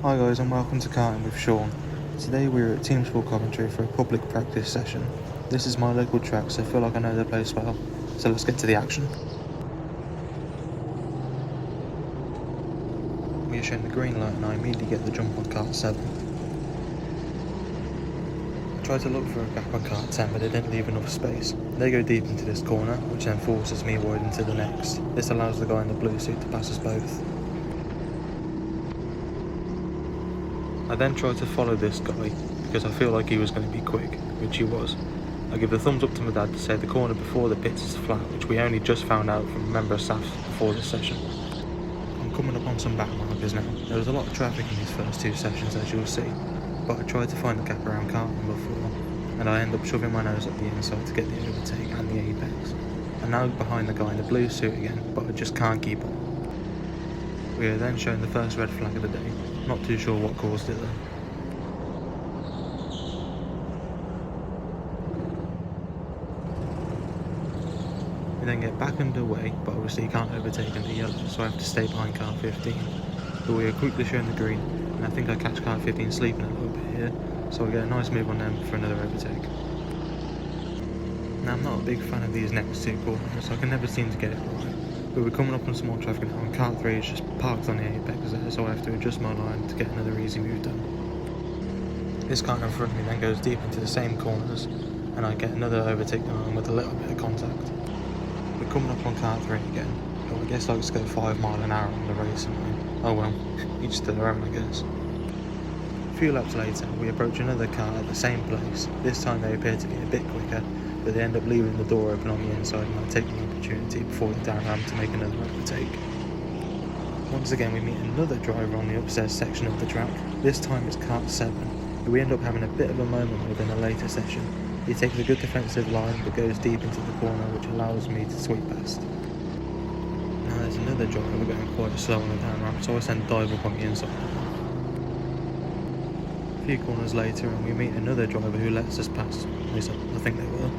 Hi guys and welcome to Karting with Sean. Today we're at TeamSport Coventry for a public practice session. This is my local track, so I feel like I know the place well. So let's get to the action. We are shown the green light and I immediately get the jump on kart 7. I tried to look for a gap on kart 10 but it didn't leave enough space. They go deep into this corner, which then forces me wide into the next. This allows the guy in the blue suit to pass us both. I then tried to follow this guy because I feel like he was going to be quick, which he was. I give the thumbs up to my dad to say the corner before the pits is flat, which we only just found out from a member of staff before this session. I'm coming up on some back markers now. There was a lot of traffic in these first two sessions, as you'll see, but I tried to find the gap around car number 4 and I end up shoving my nose up the inside to get the overtake and the apex. I'm now behind the guy in the blue suit again, but I just can't keep up. We are then shown the first red flag of the day. Not too sure what caused it though. We then get back underway, but obviously you can't overtake into yellow, so I have to stay behind car 15. But we are quickly shown the green, and I think I catch car 15 sleeping a little bit here, so we get a nice move on them for another overtake. Now I'm not a big fan of these next two corners, so I can never seem to get it right. But we're coming up on some more traffic now, and kart 3 is just parked on the apex there, so I have to adjust my line to get another easy move done. This car in front of me then goes deep into the same corners, and I get another overtake on with a little bit of contact. We're coming up on kart 3 again, but I guess I just go 5 miles an hour on the racing line. Oh well, each to their own I guess. A few laps later, we approach another car at the same place. This time they appear to be a bit quicker, but they end up leaving the door open on the inside and I take the opportunity before the down ramp to make another overtake. Once again we meet another driver on the upstairs section of the track. This time it's kart 7, who we end up having a bit of a moment with in a later session. He takes a good defensive line but goes deep into the corner, which allows me to sweep past. Now there's another driver going quite slow on the down ramp, so I send dive up on the inside of him. A few corners later and we meet another driver who lets us pass, at least I think they will.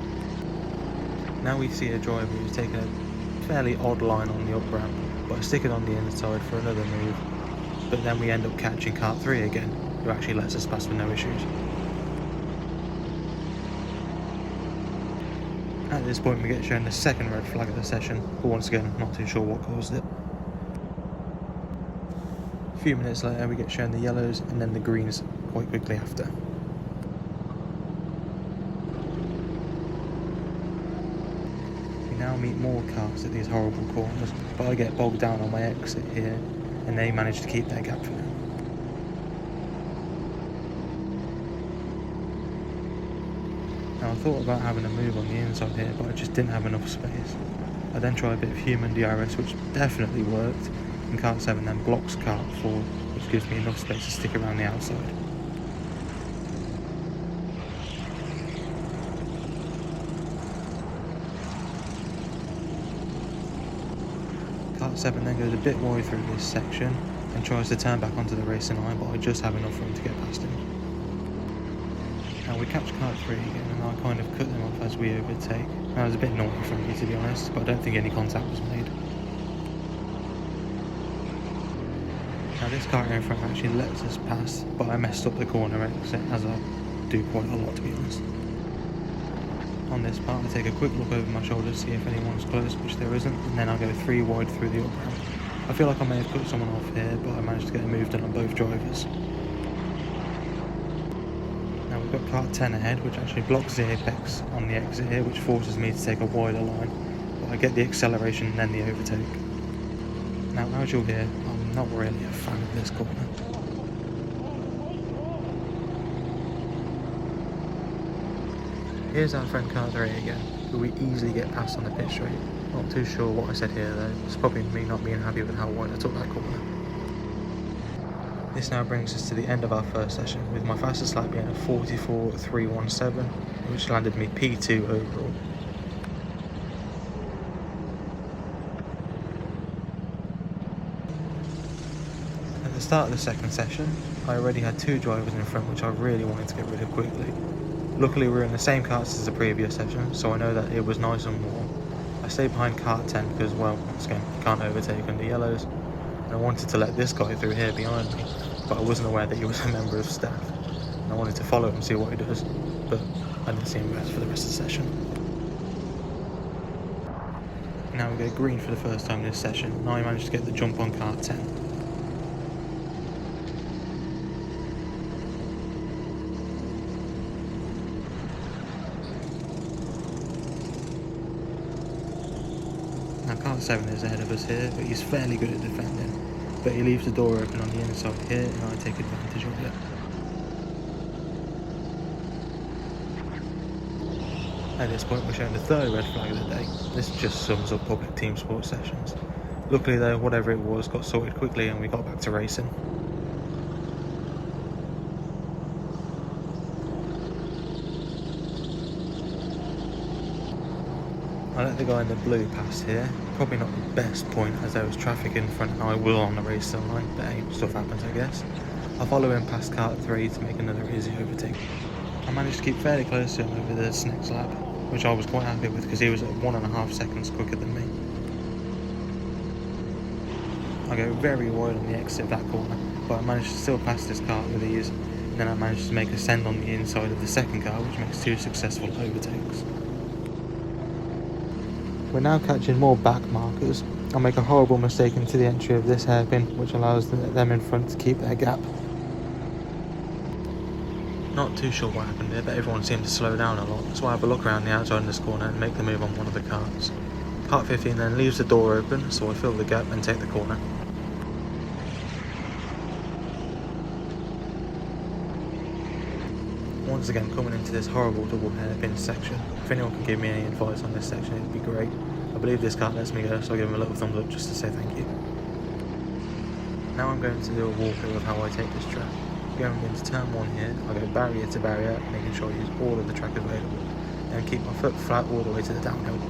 Now we see a driver who's taken a fairly odd line on the up ramp, but I stick it on the inside for another move, but then we end up catching kart 3 again, who actually lets us pass with no issues. At this point we get shown the second red flag of the session, but once again I'm not too sure what caused it. A few minutes later we get shown the yellows and then the greens quite quickly after. Now meet more cars at these horrible corners, but I get bogged down on my exit here and they manage to keep their gap for now. Now I thought about having a move on the inside here, but I just didn't have enough space. I then try a bit of human DRS, which definitely worked, and kart 7 then blocks kart 4, which gives me enough space to stick around the outside. Kart 7 then goes a bit wide through this section and tries to turn back onto the racing line, but I just have enough room to get past him. Now we catch kart 3 again and I kind of cut them off as we overtake. That was a bit naughty from me to be honest, but I don't think any contact was made. Now this car in front actually lets us pass, but I messed up the corner exit, as I do quite a lot to be honest. On this part I take a quick look over my shoulder to see if anyone's close, which there isn't, and then I go 3 wide through the up ramp. I feel like I may have cut someone off here, but I managed to get a move done on both drivers. Now we've got kart 10 ahead, which actually blocks the apex on the exit here, which forces me to take a wider line, but I get the acceleration and then the overtake. Now as you'll hear, I'm not really a fan of this corner. Here's our friend kart 3 again, who we easily get past on the pit straight. Not too sure what I said here though, it's probably me not being happy with how wide I took that corner. This now brings us to the end of our first session, with my fastest lap being a 44.317, which landed me P2 overall. At the start of the second session, I already had 2 drivers in front which I really wanted to get rid of quickly. Luckily we were in the same karts as the previous session, so I know that it was nice and warm. I stayed behind kart 10 because, well, once again, you can't overtake under yellows, and I wanted to let this guy through here behind me, but I wasn't aware that he was a member of staff, and I wanted to follow him and see what he does, but I didn't see him for the rest of the session. Now we go green for the first time in this session, and I managed to get the jump on car 10. Now car 7 is ahead of us here, but he's fairly good at defending, but he leaves the door open on the inside here, and I take advantage of it. At this point we're showing the third red flag of the day. This just sums up public team sport sessions. Luckily though, whatever it was got sorted quickly and we got back to racing. I let the guy in the blue pass here, probably not the best point as there was traffic in front and I was on the racing line, but hey, stuff happens I guess. I follow him past kart 3 to make another easy overtake. I managed to keep fairly close to him over this next lap, which I was quite happy with because he was at 1.5 seconds quicker than me. I go very wide on the exit of that corner, but I managed to still pass this car with ease, and then I managed to make a send on the inside of the second car, which makes 2 successful overtakes. We're now catching more back markers. I make a horrible mistake into the entry of this hairpin, which allows them in front to keep their gap. Not too sure what happened here, but everyone seemed to slow down a lot, so I have a look around the outside of this corner and make the move on one of the cars. Kart 15 then leaves the door open, so I fill the gap and take the corner. Once again coming into this horrible double hairpin section. If anyone can give me any advice on this section, it'd be great. I believe this car lets me go, so I'll give him a little thumbs up just to say thank you. Now I'm going to do a walkthrough of how I take this track. Going into turn 1 here, I go barrier to barrier, making sure I use all of the track available, and keep my foot flat all the way to the downhill.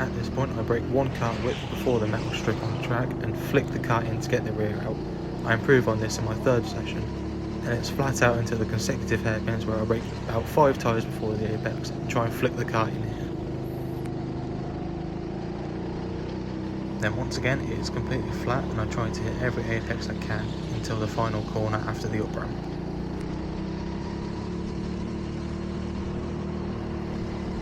At this point I break one kart width before the metal strip on the track and flick the kart in to get the rear out. I improve on this in my third session, and it's flat out into the consecutive hairpins where I break about 5 tyres before the apex and try and flick the kart in here. Then once again it is completely flat and I try to hit every apex I can until the final corner after the up ramp.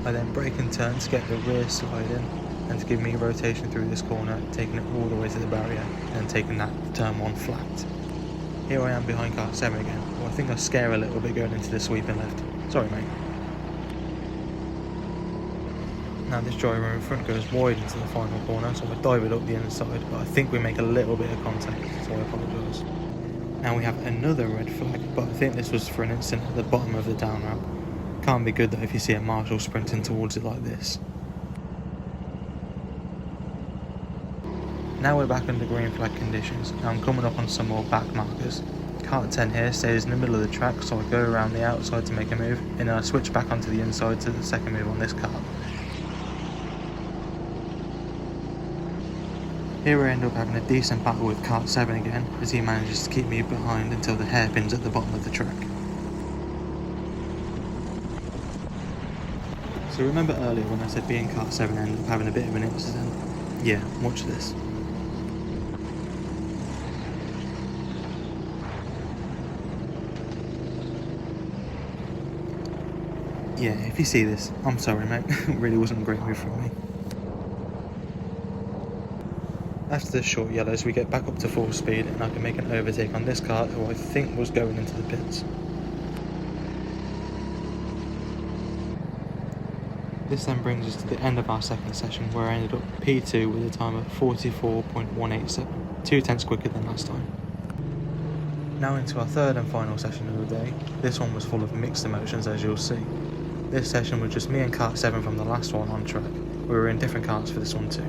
I then brake and turn to get the rear slide in and to give me rotation through this corner, taking it all the way to the barrier and taking that turn 1 flat. Here I am behind kart 7 again. Well, I think I scare a little bit going into the sweeping left. Sorry mate. Now this driver in front goes wide into the final corner, so I dive it up the inside, but I think we make a little bit of contact, so I apologise. Now we have another red flag, but I think this was for an incident at the bottom of the down ramp. Can't be good though if you see a marshal sprinting towards it like this. Now we're back under green flag conditions, and I'm coming up on some more back markers. Kart 10 here stays in the middle of the track, so I go around the outside to make a move, and then I switch back onto the inside to the second move on this kart. Here I end up having a decent battle with kart 7 again, as he manages to keep me behind until the hairpin's at the bottom of the track. So remember earlier when I said being kart 7 ended up having a bit of an incident? Yeah, watch this. Yeah, if you see this, I'm sorry mate, it really wasn't a great move from me. After the short yellows we get back up to full speed and I can make an overtake on this car who I think was going into the pits. This then brings us to the end of our second session where I ended up P2 with a time of 44.187, 2 tenths quicker than last time. Now into our third and final session of the day. This one was full of mixed emotions as you'll see. This session was just me and kart 7 from the last one on track. We were in different karts for this one too.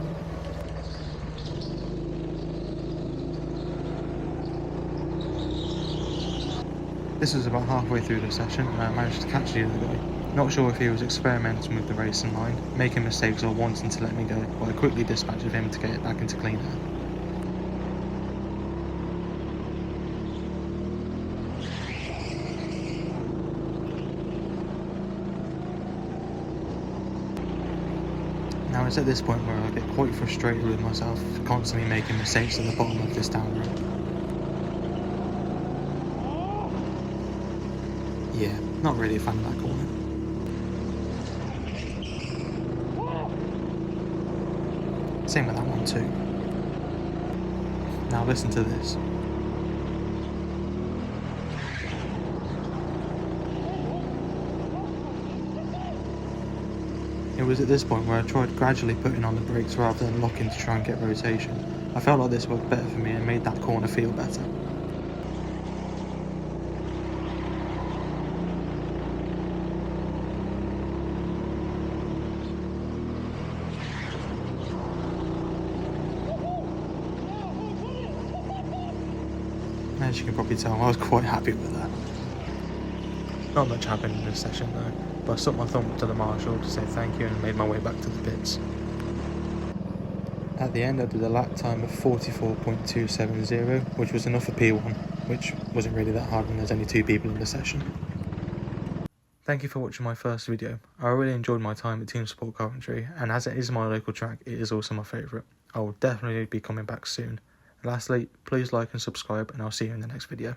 This was about halfway through the session and I managed to catch the other guy. Not sure if he was experimenting with the racing line, making mistakes or wanting to let me go, but I quickly dispatched of him to get it back into clean air. Now it's at this point where I get quite frustrated with myself for constantly making mistakes at the bottom of this down ramp. Yeah, not really a fan of that corner. Same with that one too. Now listen to this. It was at this point where I tried gradually putting on the brakes rather than locking to try and get rotation. I felt like this worked better for me and made that corner feel better. As you can probably tell, I was quite happy with that. Not much happened in this session though, but I stuck my thumb up to the marshal to say thank you and made my way back to the pits. At the end I did a lap time of 44.270, which was enough for P1, which wasn't really that hard when there's only 2 people in the session. Thank you for watching my first video. I really enjoyed my time at TeamSport Coventry, and as it is my local track, it is also my favourite. I will definitely be coming back soon. Lastly, please like and subscribe, and I'll see you in the next video.